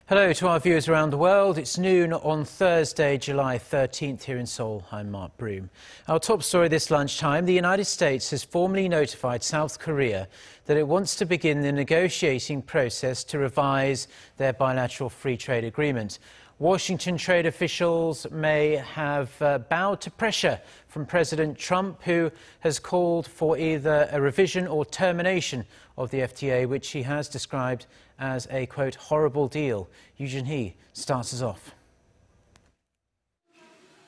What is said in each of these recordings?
Hello to our viewers around the world. It's noon on Thursday, July 13th here in Seoul. I'm Mark Broom. Our top story this lunchtime, the United States has formally notified South Korea that it wants to begin the negotiating process to revise their bilateral free trade agreement. Washington trade officials may have bowed to pressure from President Trump, who has called for either a revision or termination of the FTA, which he has described as a, quote, horrible deal. Joonhee starts us off.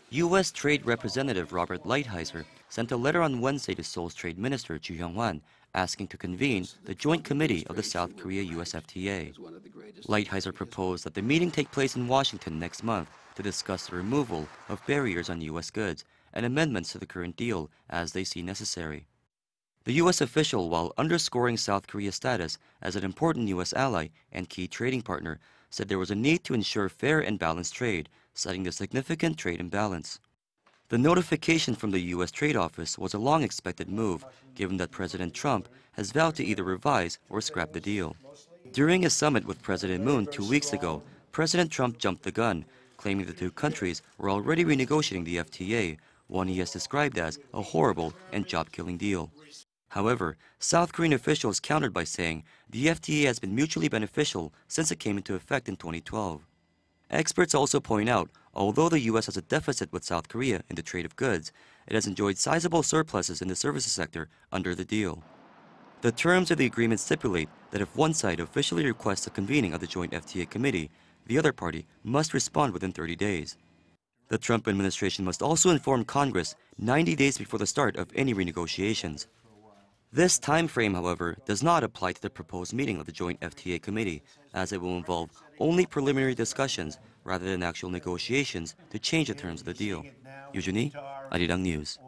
U.S. Trade Representative Robert Lighthizer sent a letter on Wednesday to Seoul's Trade Minister Joo Hyung-hwan asking to convene the Joint Committee of the South Korea-U.S. FTA. Lighthizer proposed that the meeting take place in Washington next month to discuss the removal of barriers on U.S. goods and amendments to the current deal as they see necessary. The U.S. official, while underscoring South Korea's status as an important U.S. ally and key trading partner, said there was a need to ensure fair and balanced trade, citing the significant trade imbalance. The notification from the U.S. Trade Office was a long-expected move, given that President Trump has vowed to either revise or scrap the deal. During a summit with President Moon 2 weeks ago, President Trump jumped the gun, claiming the two countries were already renegotiating the FTA, one he has described as a horrible and job-killing deal. However, South Korean officials countered by saying the FTA has been mutually beneficial since it came into effect in 2012. Experts also point out, although the U.S. has a deficit with South Korea in the trade of goods, it has enjoyed sizable surpluses in the services sector under the deal. The terms of the agreement stipulate that if one side officially requests the convening of the joint FTA committee, the other party must respond within 30 days. The Trump administration must also inform Congress 90 days before the start of any renegotiations. This time frame, however, does not apply to the proposed meeting of the Joint FTA Committee, as it will involve only preliminary discussions rather than actual negotiations to change the terms of the deal. Joonhee, Arirang News.